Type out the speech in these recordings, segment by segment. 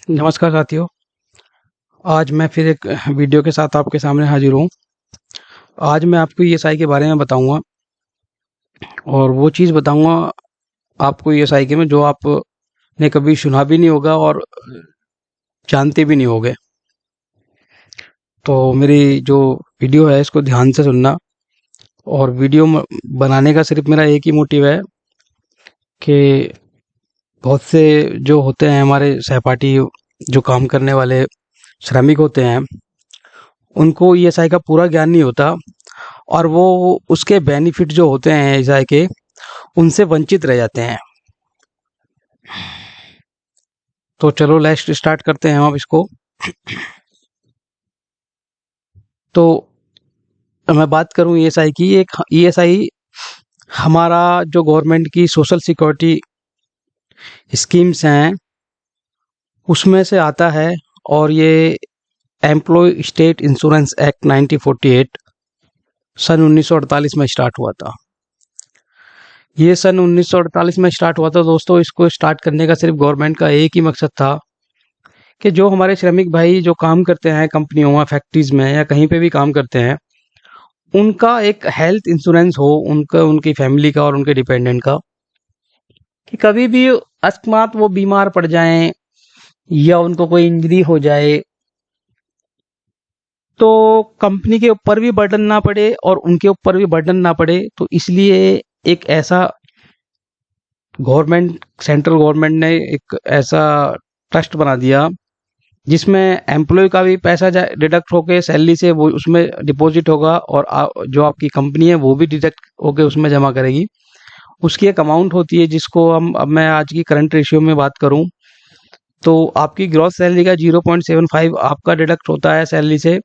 नमस्कार साथियों। आज मैं फिर एक वीडियो के साथ आपके सामने हाजिर हूँ। आज मैं आपको ईएसआई के बारे में बताऊंगा और वो चीज़ बताऊंगा आपको ईएसआई के में जो आपने कभी सुना भी नहीं होगा और जानते भी नहीं होगे। तो मेरी जो वीडियो है इसको ध्यान से सुनना। और बनाने का सिर्फ मेरा एक ही मोटिव है कि बहुत से जो होते हैं हमारे सहपाठी, जो काम करने वाले श्रमिक होते हैं, उनको ईएसआई का पूरा ज्ञान नहीं होता और वो उसके बेनिफिट जो होते हैं ईएसआई के, उनसे वंचित रह जाते हैं। तो चलो लेट्स स्टार्ट करते हैं हम इसको। तो मैं बात करूं ईएसआई की। एक ईएसआई हमारा जो गवर्नमेंट की सोशल सिक्योरिटी स्कीम्स हैं उसमें से आता है और ये एम्प्लॉय स्टेट इंश्योरेंस एक्ट 1948 सन 1948 में स्टार्ट हुआ था। ये सन 1948 में स्टार्ट हुआ था दोस्तों। इसको स्टार्ट करने का सिर्फ गवर्नमेंट का एक ही मकसद था कि जो हमारे श्रमिक भाई जो काम करते हैं कंपनियों में, फैक्ट्रीज में या कहीं पे भी काम करते हैं, उनका एक हेल्थ इंश्योरेंस हो, उनका, उनकी फैमिली का और उनके डिपेंडेंट का, कि कभी भी अकस्मात वो बीमार पड़ जाएं या उनको कोई इंजरी हो जाए तो कंपनी के ऊपर भी बर्डन ना पड़े और उनके ऊपर भी बर्डन ना पड़े। तो इसलिए एक ऐसा सेंट्रल गवर्नमेंट ने एक ऐसा ट्रस्ट बना दिया जिसमें एम्प्लॉय का भी पैसा डिडक्ट होके सैलरी से वो उसमें डिपॉजिट होगा और जो आपकी कंपनी है वो भी डिडक्ट होके उसमें जमा करेगी। उसकी एक अमाउंट होती है जिसको अब मैं आज की करंट रेशियो में बात करूं तो आपकी ग्रॉस सैलरी का 0.75 आपका डिडक्ट होता है सैलरी से,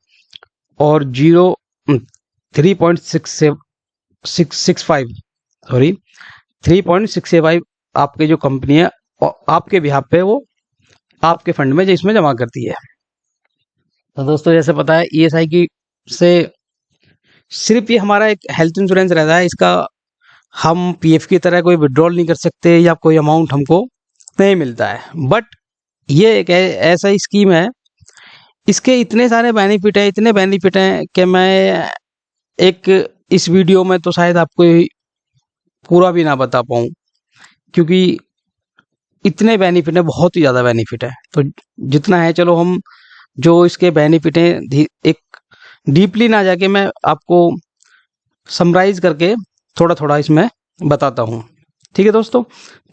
और 3.665 सॉरी 3.665 आपके जो कंपनी है और आपके बिहाफ पे वो आपके फंड में जिसमें जमा करती है। तो दोस्तों जैसे पता है ईएसआई की से सिर्फ ये हमारा एक हेल्थ इंश्योरेंस रहता है। इसका हम पीएफ की तरह कोई विड्रॉल नहीं कर सकते या कोई अमाउंट हमको नहीं मिलता है। बट ये एक ऐसा स्कीम है, इसके इतने सारे बेनिफिट हैं, इतने बेनिफिट हैं कि मैं एक इस वीडियो में तो शायद आपको पूरा भी ना बता पाऊँ, क्योंकि इतने बेनिफिट है, बहुत ही ज़्यादा बेनिफिट है। तो जितना है चलो हम जो इसके बेनिफिट हैं एक डीपली ना जाके मैं आपको समराइज करके थोड़ा थोड़ा इसमें बताता हूँ। ठीक है दोस्तों।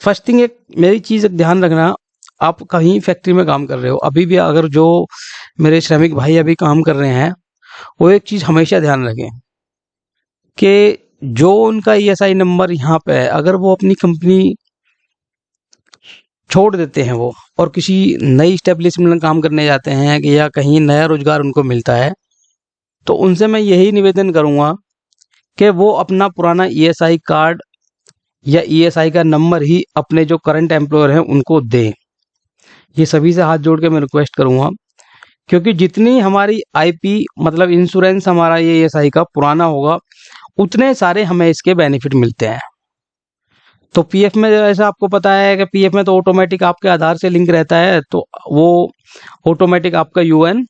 फर्स्ट थिंग, एक मेरी चीज़ ध्यान रखना, आप कहीं फैक्ट्री में काम कर रहे हो अभी भी, अगर जो मेरे श्रमिक भाई अभी काम कर रहे हैं वो एक चीज़ हमेशा ध्यान रखें कि जो उनका ईएसआई नंबर यहाँ पे है, अगर वो अपनी कंपनी छोड़ देते हैं वो और किसी नई इस्टेब्लिशमेंट में काम करने जाते हैं या कहीं नया रोजगार उनको मिलता है, तो उनसे मैं यही निवेदन करूँगा कि वो अपना पुराना ईएसआई कार्ड या ईएसआई का नंबर ही अपने जो करंट एम्प्लॉयर हैं उनको दें। ये सभी से हाथ जोड़ के मैं रिक्वेस्ट करूँगा, क्योंकि जितनी हमारी आईपी मतलब इंश्योरेंस हमारा ये ईएसआई का पुराना होगा उतने सारे हमें इसके बेनिफिट मिलते हैं। तो पीएफ में जैसा आपको पता है कि पीएफ में तो ऑटोमेटिक आपके आधार से लिंक रहता है, तो वो ऑटोमेटिक आपका यूएन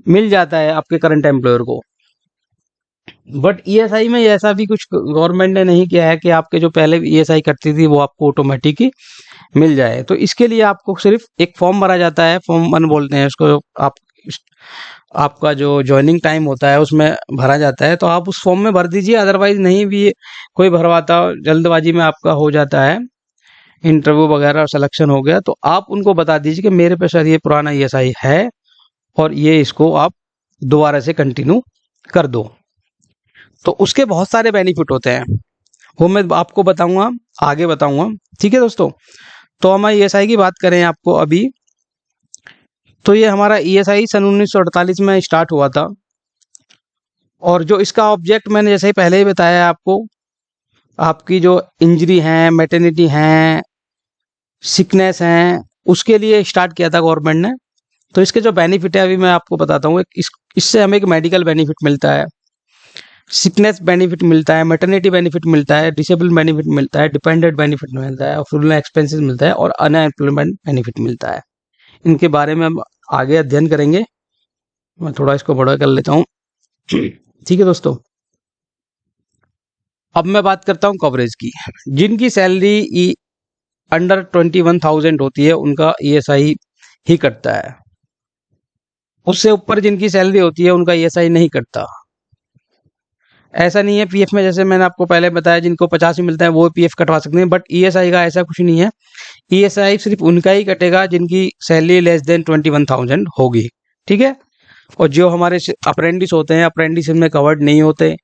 मिल जाता है आपके करंट एम्प्लॉयर को। बट ईएसआई में ऐसा भी कुछ गवर्नमेंट ने नहीं किया है कि आपके जो पहले ईएसआई करती थी वो आपको ऑटोमेटिक ही मिल जाए। तो इसके लिए आपको सिर्फ एक फॉर्म भरा जाता है, फॉर्म 1 बोलते हैं उसको। आपका जो ज्वाइनिंग टाइम होता है उसमें भरा जाता है, तो आप उस फॉर्म में भर दीजिए। अदरवाइज नहीं भी कोई भरवाता, जल्दबाजी में आपका हो जाता है इंटरव्यू वगैरह, सिलेक्शन हो गया, तो आप उनको बता दीजिए कि मेरे पे सर ये पुराना ईएसआई है और ये इसको आप दोबारा से कंटिन्यू कर दो। तो उसके बहुत सारे बेनिफिट होते हैं, वो मैं आपको बताऊंगा, आगे बताऊंगा। ठीक है दोस्तों। तो हम ईएसआई की बात करें आपको अभी, तो ये हमारा ईएसआई सन 1948 में स्टार्ट हुआ था और जो इसका ऑब्जेक्ट मैंने जैसे ही पहले ही बताया आपको, आपकी जो इंजरी है, मैटरनिटी है, सिकनेस है, उसके लिए स्टार्ट किया था गवर्नमेंट ने। तो इसके जो बेनिफिट है अभी मैं आपको बताता हूँ। इससे हमें एक मेडिकल बेनिफिट मिलता है, सिकनेस बेनिफिट मिलता है, मैटरनिटी बेनिफिट मिलता है, डिसेबल बेनिफिट मिलता है, डिपेंडेंट बेनिफिट मिलता है, फुल एक्सपेंसेस मिलता है और अनएम्प्लॉयमेंट बेनिफिट मिलता है। इनके बारे में हम आगे अध्ययन करेंगे। मैं थोड़ा इसको बड़ा कर लेता हूँ। ठीक है दोस्तों, अब मैं बात करता हूँ कवरेज की। जिनकी सैलरी अंडर 21,000 होती है उनका ईएसआई ही कटता है। उससे ऊपर जिनकी सैलरी होती है उनका ईएसआई नहीं कटता। ऐसा नहीं है पीएफ में, जैसे मैंने आपको पहले बताया जिनको 50 ही मिलता है वो पीएफ कटवा सकते हैं, बट ईएसआई का ऐसा कुछ नहीं है। ईएसआई सिर्फ उनका ही कटेगा जिनकी सैलरी लेस देन 21,000 होगी। ठीक है, और जो हमारे अप्रेंटिस होते हैं, अप्रेंटिस में कवर्ड नहीं होते।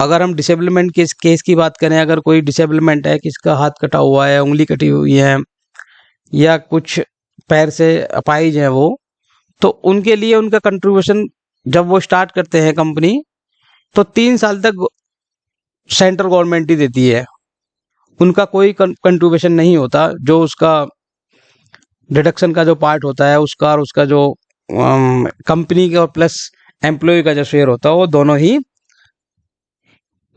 अगर हम डिसेबलमेंट के केस की बात करें, अगर कोई डिसेबलमेंट है, किसका हाथ कटा हुआ है, उंगली कटी हुई है या कुछ पैर से अपाहिज है वो, तो उनके लिए उनका कंट्रीब्यूशन जब वो स्टार्ट करते हैं कंपनी, तो 3 साल तक सेंट्रल गवर्नमेंट ही देती है। उनका कोई कंट्रीब्यूशन नहीं होता। जो उसका डिडक्शन का जो पार्ट होता है उसका, और उसका जो कंपनी का प्लस एम्प्लॉय का जो शेयर होता है वो दोनों ही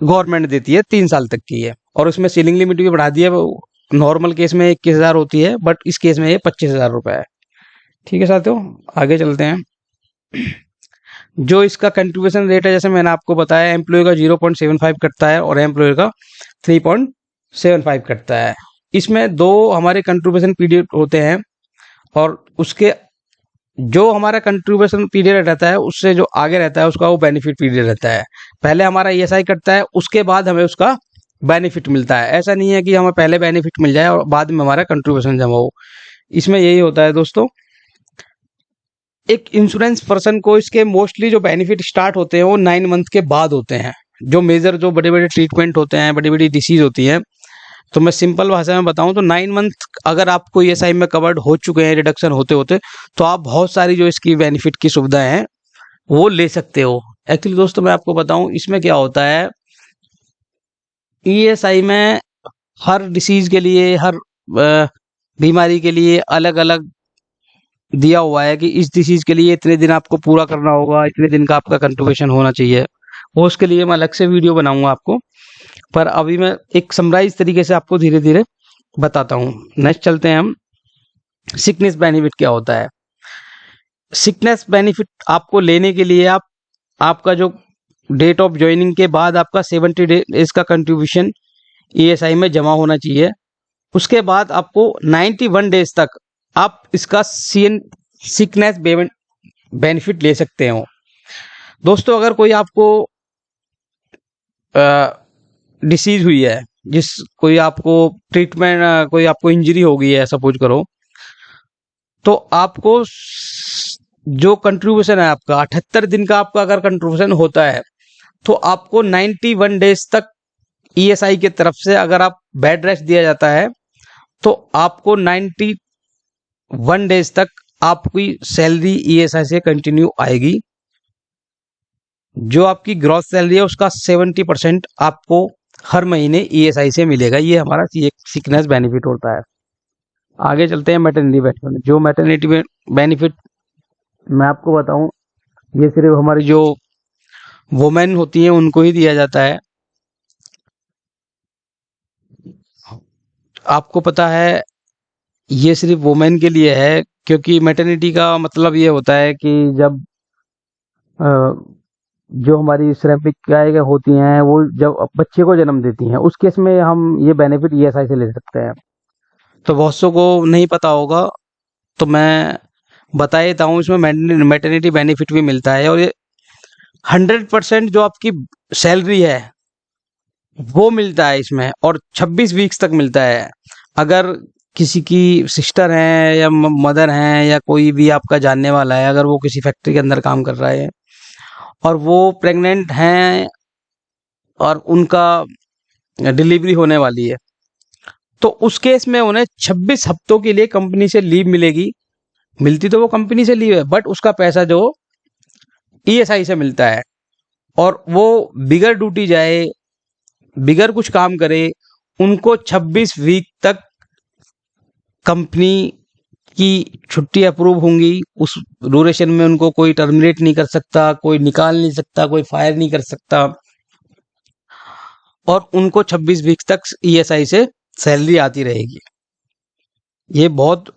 गवर्नमेंट देती है। 3 साल तक की है, और उसमें सीलिंग लिमिट भी बढ़ा दी है। नॉर्मल केस में 21,000 होती है, बट इस केस में ये 25,000 रुपये है। ठीक है साथियों, आगे चलते हैं। जो इसका कंट्रीब्यूशन रेट है, जैसे मैंने आपको बताया, एम्प्लॉय का 0.75 कटता है और एम्प्लॉय का 3.75 कटता है। इसमें दो हमारे कंट्रीब्यूशन पीरियड होते हैं, और उसके जो हमारा कंट्रीब्यूशन पीरियड रहता है उससे जो आगे रहता है उसका वो बेनिफिट पीरियड रहता है। पहले हमारा ईएसआई कटता है, उसके बाद हमें उसका बेनिफिट मिलता है। ऐसा नहीं है कि हमें पहले बेनिफिट मिल जाए और बाद में हमारा कंट्रीब्यूशन जमा हो। इसमें यही होता है दोस्तों। एक इंश्योरेंस पर्सन को इसके मोस्टली जो बेनिफिट स्टार्ट होते हैं वो 9 मंथ के बाद होते हैं। जो मेजर जो बड़े बड़े ट्रीटमेंट होते हैं, बड़ी बड़ी डिसीज होती हैं, तो मैं सिंपल भाषा में बताऊं तो 9 मंथ अगर आपको ईएसआई में कवर्ड हो चुके हैं रिडक्शन होते होते, तो आप बहुत सारी जो इसकी बेनिफिट की सुविधाएं हैं वो ले सकते हो। एक्चुअली दोस्तों मैं आपको बताऊं इसमें क्या होता है, ईएसआई में हर डिसीज के लिए, हर बीमारी के लिए अलग अलग दिया हुआ है कि इस डिसीज के लिए इतने दिन आपको पूरा करना होगा, इतने दिन का आपका कंट्रीब्यूशन होना चाहिए। वो उसके लिए मैं अलग से वीडियो बनाऊंगा आपको, पर अभी मैं एक समराइज तरीके से आपको धीरे धीरे बताता हूँ। नेक्स्ट चलते हैं हम। सिकनेस बेनिफिट क्या होता है। सिकनेस बेनिफिट आपको लेने के लिए आपका जो डेट ऑफ ज्वाइनिंग के बाद आपका 70 डेज का कंट्रीब्यूशन ईएसआई में जमा होना चाहिए। उसके बाद आपको 91 डेज तक आप इसका सिकनेस बेनिफिट ले सकते हो। दोस्तों अगर कोई आपको डिसीज हुई है, कोई आपको ट्रीटमेंट, कोई आपको इंजरी हो गई है सपोज करो, तो आपको जो कंट्रीब्यूशन है आपका 78 दिन का आपका अगर कंट्रीब्यूशन होता है, तो आपको 91 डेज तक ईएसआई की तरफ से, अगर आप बेड रेस्ट दिया जाता है तो आपको 91 डेज तक आपकी सैलरी ईएसआई से कंटिन्यू आएगी। जो आपकी ग्रॉस सैलरी है उसका 70% आपको हर महीने ईएसआई से मिलेगा। ये हमारा सिकनेस बेनिफिट होता है। आगे चलते हैं मैटरनिटी बेनिफिट। जो मैटरनिटी बेनिफिट मैं आपको बताऊं, ये सिर्फ हमारी जो वुमेन होती हैं उनको ही दिया जाता है। आपको पता है ये सिर्फ वुमेन के लिए है, क्योंकि मैटरनिटी का मतलब ये होता है कि जब जो हमारी श्रमिकाएं होती हैं वो जब बच्चे को जन्म देती हैं, उस केस में हम ये बेनिफिट ईएसआई से ले सकते हैं। तो बहुत सौ को नहीं पता होगा, तो मैं बता देता हूँ। इसमें मैटरनिटी बेनिफिट भी मिलता है, और ये 100% जो आपकी सैलरी है वो मिलता है इसमें, और 26 वीक्स तक मिलता है। अगर किसी की सिस्टर है या मदर है या कोई भी आपका जानने वाला है, अगर वो किसी फैक्ट्री के अंदर काम कर रहा है और वो प्रेग्नेंट हैं और उनका डिलीवरी होने वाली है, तो उस केस में उन्हें 26 हफ्तों के लिए कंपनी से लीव मिलेगी। मिलती तो वो कंपनी से लीव है, बट उसका पैसा जो ईएसआई से मिलता है। और वो बिगर ड्यूटी जाए, बिगर कुछ काम करे, उनको 26 वीक तक कंपनी की छुट्टी अप्रूव होंगी। उस ड्यूरेशन में उनको कोई टर्मिनेट नहीं कर सकता, कोई निकाल नहीं सकता, कोई फायर नहीं कर सकता, और उनको 26 वीक तक ईएसआई से सैलरी आती रहेगी। ये बहुत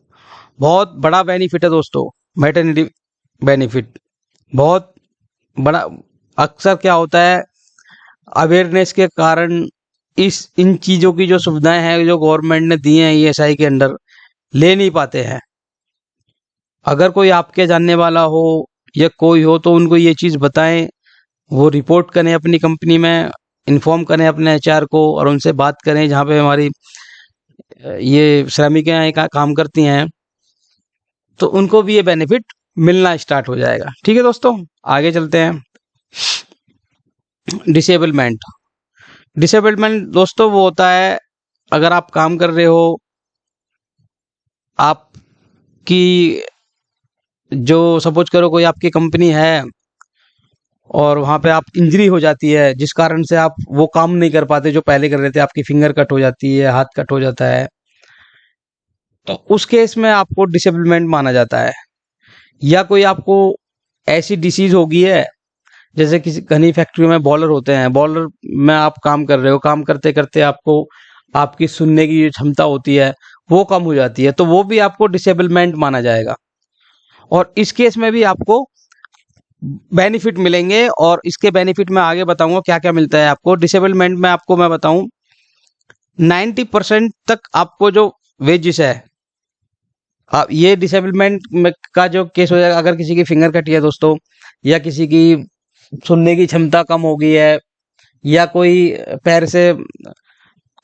बहुत बड़ा बेनिफिट है दोस्तों, मैटरनिटी बेनिफिट बहुत बड़ा। अक्सर क्या होता है, अवेयरनेस के कारण इस इन चीज़ों की जो सुविधाएं हैं जो गवर्नमेंट ने दी हैं ईएसआई के अंडर, ले नहीं पाते हैं। अगर कोई आपके जानने वाला हो या कोई हो तो उनको ये चीज़ बताएं, वो रिपोर्ट करें अपनी कंपनी में, इन्फॉर्म करें अपने एचआर को और उनसे बात करें जहाँ पे हमारी ये श्रमिकें काम करती हैं, तो उनको भी ये बेनिफिट मिलना स्टार्ट हो जाएगा। ठीक है दोस्तों, आगे चलते हैं। डिसेबलमेंट। डिसेबलमेंट दोस्तों वो होता है, अगर आप काम कर रहे हो, आपकी जो सपोज करो कोई आपकी कंपनी है और वहाँ पे आप इंजरी हो जाती है जिस कारण से आप वो काम नहीं कर पाते जो पहले कर रहे थे, आपकी फिंगर कट हो जाती है, हाथ कट हो जाता है, तो उस केस में आपको डिसेबलमेंट माना जाता है। या कोई आपको ऐसी डिसीज होगी है, जैसे किसी घनी फैक्ट्री में बॉलर होते हैं, बॉलर में आप काम कर रहे हो, काम करते करते आपको आपकी सुनने की जो क्षमता होती है वो कम हो जाती है, तो वो भी आपको डिसेबलमेंट माना जाएगा। और इस केस में भी आपको बेनिफिट मिलेंगे, और इसके बेनिफिट मैं आगे बताऊंगा क्या क्या मिलता है आपको। डिसेबलमेंट में आपको मैं बताऊं 90% तक आपको जो वेजेस है, आप ये डिसेबलमेंट का जो केस हो जाएगा, अगर किसी की फिंगर कटी है दोस्तों, या किसी की सुनने की क्षमता कम हो गई है, या कोई पैर से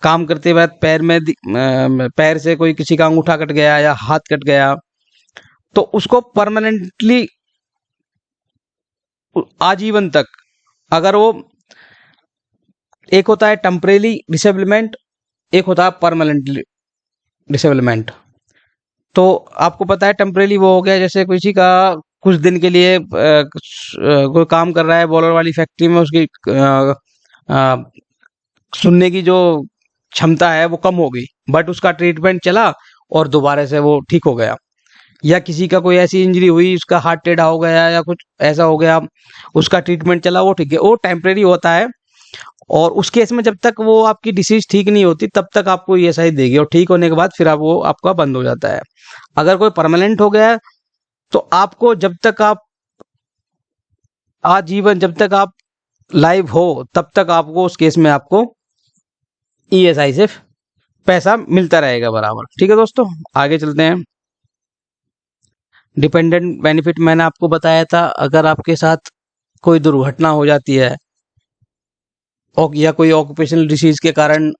काम करते वक्त पैर से कोई किसी का अंगूठा कट गया या हाथ कट गया, तो उसको परमानेंटली आजीवन तक, अगर वो एक होता है टेम्परेरी डिसेबलमेंट, एक होता है परमानेंटली डिसेबलमेंट। तो आपको पता है टेम्परेरी वो हो गया जैसे किसी का कुछ दिन के लिए कोई काम कर रहा है बॉलर वाली फैक्ट्री में, उसकी सुनने की जो क्षमता है वो कम हो गई, बट उसका ट्रीटमेंट चला और दोबारा से वो ठीक हो गया। या किसी का कोई ऐसी इंजरी हुई, उसका हाथ टेढ़ा हो गया या कुछ ऐसा हो गया, उसका ट्रीटमेंट चला, वो ठीक है, वो टेम्परेरी होता है। और उस केस में जब तक वो आपकी डिसीज ठीक नहीं होती तब तक आपको ईएसआई देगी, और ठीक होने के बाद फिर आप वो आपका बंद हो जाता है। अगर कोई परमानेंट हो गया है तो आपको जब तक आप आजीवन, जब तक आप लाइव हो तब तक आपको उस केस में आपको ईएसआई से पैसा मिलता रहेगा बराबर। ठीक है दोस्तों, आगे चलते हैं। डिपेंडेंट बेनिफिट मैंने आपको बताया था, अगर आपके साथ कोई दुर्घटना हो जाती है या कोई ऑक्यूपेशनल डिसीज के कारण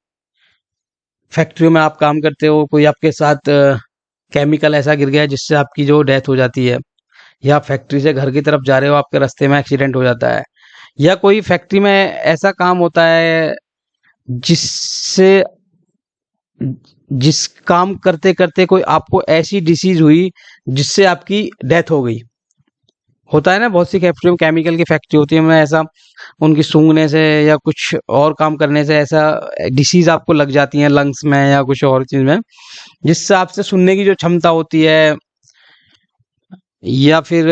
फैक्ट्री में आप काम करते हो, कोई आपके साथ केमिकल ऐसा गिर गया जिससे आपकी जो डेथ हो जाती है, या फैक्ट्री से घर की तरफ जा रहे हो, आपके रास्ते में एक्सीडेंट हो जाता है, या कोई फैक्ट्री में ऐसा काम होता है जिससे जिस काम करते करते कोई आपको ऐसी डिसीज हुई जिससे आपकी डेथ हो गई। होता है ना, बहुत सी फैक्ट्री में केमिकल की फैक्ट्री होती है, में ऐसा उनकी सूंघने से या कुछ और काम करने से ऐसा डिसीज आपको लग जाती है लंग्स में या कुछ और चीज में, जिससे आपसे सुनने की जो क्षमता होती है या फिर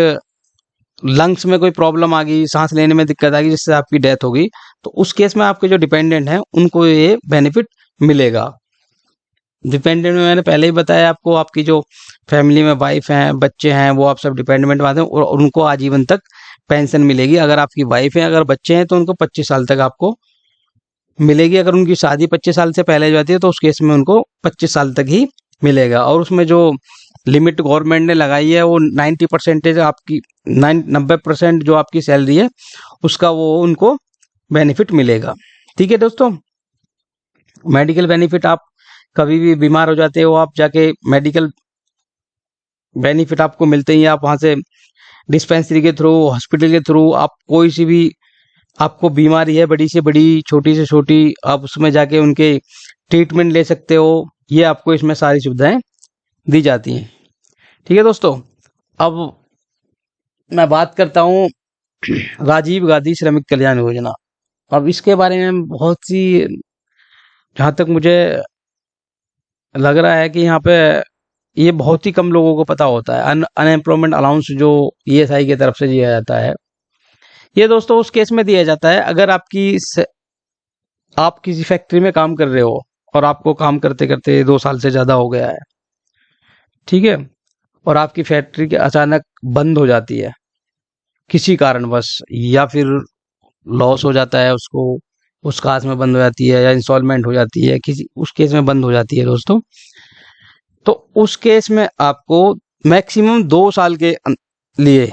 लंग्स में कोई प्रॉब्लम आ गई, सांस लेने में दिक्कत आ गई, जिससे आपकी डेथ हो गई, तो उस केस में आपके जो डिपेंडेंट हैं उनको ये बेनिफिट मिलेगा। डिपेंडेंट में मैंने पहले ही बताया आपको, आपकी जो फैमिली में वाइफ हैं, बच्चे हैं, वो आप सब डिपेंडेंट आते हैं और उनको आजीवन तक पेंशन मिलेगी। अगर आपकी वाइफ है, अगर बच्चे हैं तो उनको 25 साल तक आपको मिलेगी। अगर उनकी शादी 25 साल से पहले हो जाती है तो उस केस में उनको 25 साल तक ही मिलेगा। और उसमें जो लिमिट गवर्नमेंट ने लगाई है वो 90% आपकी 90% जो आपकी सैलरी है उसका वो उनको बेनिफिट मिलेगा। ठीक है दोस्तों, मेडिकल बेनिफिट, आप कभी भी बीमार हो जाते हो, आप जाके मेडिकल बेनिफिट आपको मिलते ही, आप वहाँ से डिस्पेंसरी के थ्रू, हॉस्पिटल के थ्रू, आप कोई सी भी आपको बीमारी है, बड़ी से बड़ी, छोटी से छोटी, आप उसमें जाके उनके ट्रीटमेंट ले सकते हो। ये आपको इसमें सारी सुविधाएं दी जाती हैं। ठीक है दोस्तों, अब मैं बात करता हूँ राजीव गांधी श्रमिक कल्याण योजना। अब इसके बारे में बहुत सी, जहाँ तक मुझे लग रहा है कि यहाँ पे ये बहुत ही कम लोगों को पता होता है। अनएम्प्लॉयमेंट अलाउंस जो ईएसआई की तरफ से दिया जाता है, ये दोस्तों उस केस में दिया जाता है अगर आप किसी फैक्ट्री में काम कर रहे हो और आपको काम करते करते 2 साल से ज़्यादा हो गया है, ठीक है, और आपकी फैक्ट्री के अचानक बंद हो जाती है किसी कारणवश, या फिर लॉस हो जाता है उसको, उस काज में बंद हो जाती है, या इंस्टॉलमेंट हो जाती है किसी, उस केस में बंद हो जाती है दोस्तों, तो उस केस में आपको मैक्सिमम 2 साल के लिए,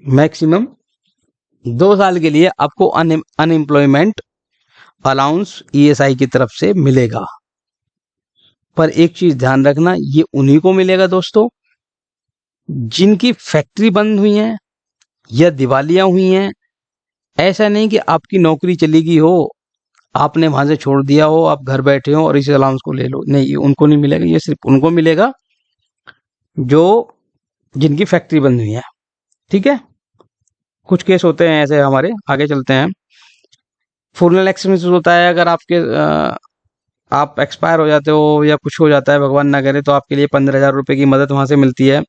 मैक्सिमम 2 साल के लिए आपको अनएम्प्लॉयमेंट अलाउंस ईएसआई की तरफ से मिलेगा। पर एक चीज ध्यान रखना, ये उन्हीं को मिलेगा दोस्तों जिनकी फैक्ट्री बंद हुई है या दिवालियां हुई हैं। ऐसा नहीं कि आपकी नौकरी चली गई हो, आपने वहां से छोड़ दिया हो, आप घर बैठे हो और इस अलाउंस को ले लो, नहीं, ये उनको नहीं मिलेगा। ये सिर्फ उनको मिलेगा जो जिनकी फैक्ट्री बंद हुई है। ठीक है, कुछ केस होते हैं ऐसे हमारे, आगे चलते हैं। फुलनल एक्सपीरियंस होता है, अगर आप एक्सपायर हो जाते हो या कुछ हो जाता है भगवान ना करे, तो आपके लिए 15,000 रुपए की मदद वहां से मिलती है।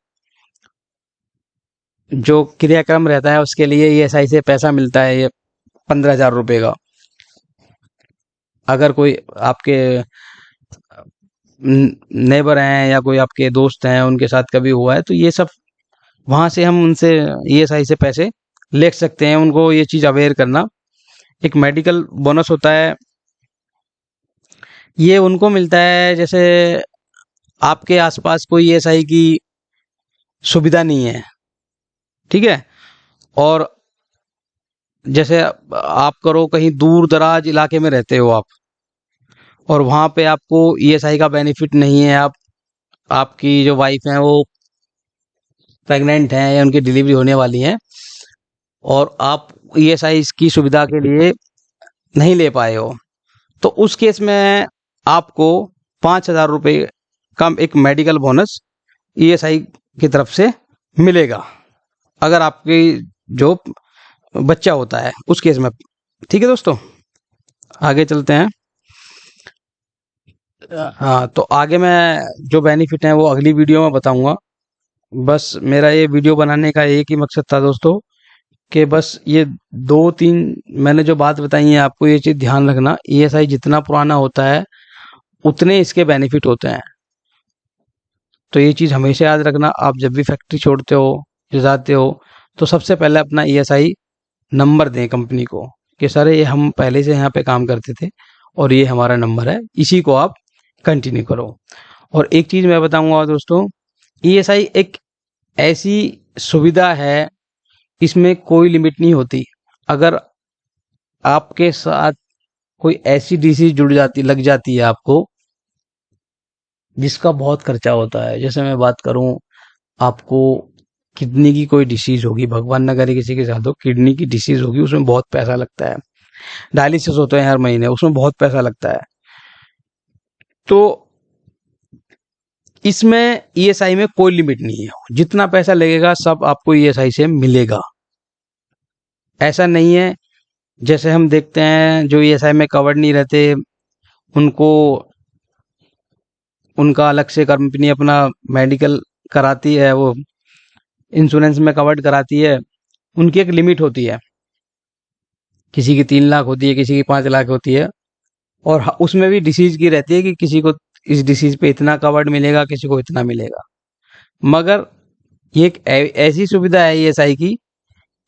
जो क्रियाक्रम रहता है उसके लिए ईएसआई से पैसा मिलता है, ये 15,000 रुपए का। अगर कोई आपके नेबर हैं या कोई आपके दोस्त हैं, उनके साथ कभी हुआ है, तो ये सब वहां से हम उनसे ईएसआई से पैसे ले सकते हैं। उनको ये चीज अवेयर करना। एक मेडिकल बोनस होता है, ये उनको मिलता है जैसे आपके आसपास कोई ईएसआई की सुविधा नहीं है, ठीक है, और जैसे आप करो कहीं दूर दराज इलाके में रहते हो आप, और वहां पे आपको ईएसआई का बेनिफिट नहीं है, आपकी जो वाइफ है वो प्रेग्नेंट हैं या उनकी डिलीवरी होने वाली है, और आप ईएसआई की सुविधा के लिए नहीं ले पाए हो, तो उस केस में आपको 5,000 रुपए का एक मेडिकल बोनस ईएसआई की तरफ से मिलेगा, अगर आपकी जो बच्चा होता है उस केस में। ठीक है दोस्तों, आगे चलते हैं। हाँ, तो आगे मैं जो बेनिफिट है वो अगली वीडियो में बताऊंगा। बस मेरा ये वीडियो बनाने का एक ही मकसद था दोस्तों, कि बस ये 2-3 मैंने जो बात बताई है आपको, ये चीज ध्यान रखना, ईएसआई जितना पुराना होता है उतने इसके बेनिफिट होते हैं। तो ये चीज हमेशा याद रखना, आप जब भी फैक्ट्री छोड़ते हो या जाते हो, तो सबसे पहले अपना ईएसआई नंबर दें कंपनी को, कि सर ये हम पहले से यहाँ पे काम करते थे और ये हमारा नंबर है, इसी को आप कंटिन्यू करो। और एक चीज मैं बताऊंगा दोस्तों, ईएसआई एक ऐसी सुविधा है, इसमें कोई लिमिट नहीं होती। अगर आपके साथ कोई ऐसी डिसीज जुड़ जाती, लग जाती है आपको, जिसका बहुत खर्चा होता है, जैसे मैं बात करूं, आपको किडनी की कोई डिसीज होगी, भगवान न करे किसी के साथ हो, किडनी की डिसीज होगी, उसमें बहुत पैसा लगता है। डायलिसिस होते हैं हर महीने, उसमें बहुत पैसा लगता है। तो इसमें ईएसआई में कोई लिमिट नहीं है, जितना पैसा लगेगा सब आपको ईएसआई से मिलेगा। ऐसा नहीं है, जैसे हम देखते हैं जो ईएसआई में कवर्ड नहीं रहते, उनको उनका अलग से कंपनी अपना मेडिकल कराती है, वो इंश्योरेंस में कवर्ड कराती है, उनकी एक लिमिट होती है, किसी की 3 लाख होती है, किसी की 5 लाख होती है, और उसमें भी डिसीज की रहती है कि किसी को इस डिसीज पे इतना कवर्ड मिलेगा, किसी को इतना मिलेगा। मगर ये एक ऐसी सुविधा है ईएसआई की,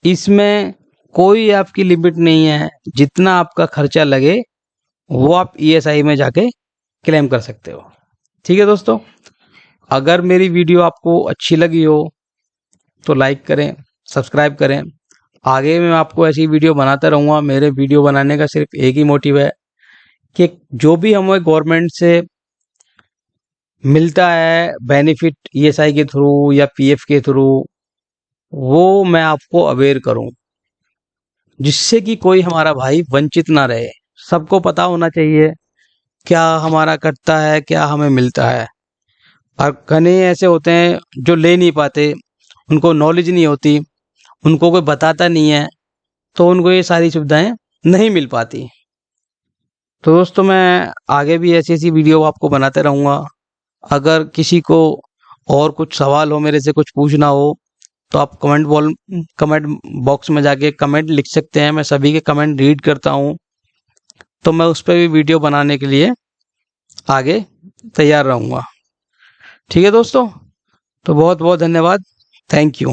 इसमें कोई आपकी लिमिट नहीं है, जितना आपका खर्चा लगे वो आप ईएसआई में जाके क्लेम कर सकते हो। ठीक है दोस्तों, अगर मेरी वीडियो आपको अच्छी लगी हो तो लाइक करें, सब्सक्राइब करें। आगे मैं आपको ऐसी वीडियो बनाता रहूँगा। मेरे वीडियो बनाने का सिर्फ एक ही मोटिव है कि जो भी हमें गवर्नमेंट से मिलता है बेनिफिट ईएसआई के थ्रू या पीएफ के थ्रू, वो मैं आपको अवेयर करूं, जिससे कि कोई हमारा भाई वंचित ना रहे। सबको पता होना चाहिए क्या हमारा कटता है, क्या हमें मिलता है। और घने ऐसे होते हैं जो ले नहीं पाते, उनको नॉलेज नहीं होती, उनको कोई बताता नहीं है, तो उनको ये सारी सुविधाएं नहीं मिल पाती। तो दोस्तों, मैं आगे भी ऐसी ऐसी वीडियो आपको बनाते रहूँगा। अगर किसी को और कुछ सवाल हो, मेरे से कुछ पूछना हो, तो आप कमेंट बॉक्स में जाके कमेंट लिख सकते हैं। मैं सभी के कमेंट रीड करता हूँ, तो मैं उस पर भी वीडियो बनाने के लिए आगे तैयार रहूँगा। ठीक है दोस्तों, तो बहुत बहुत धन्यवाद। Thank you.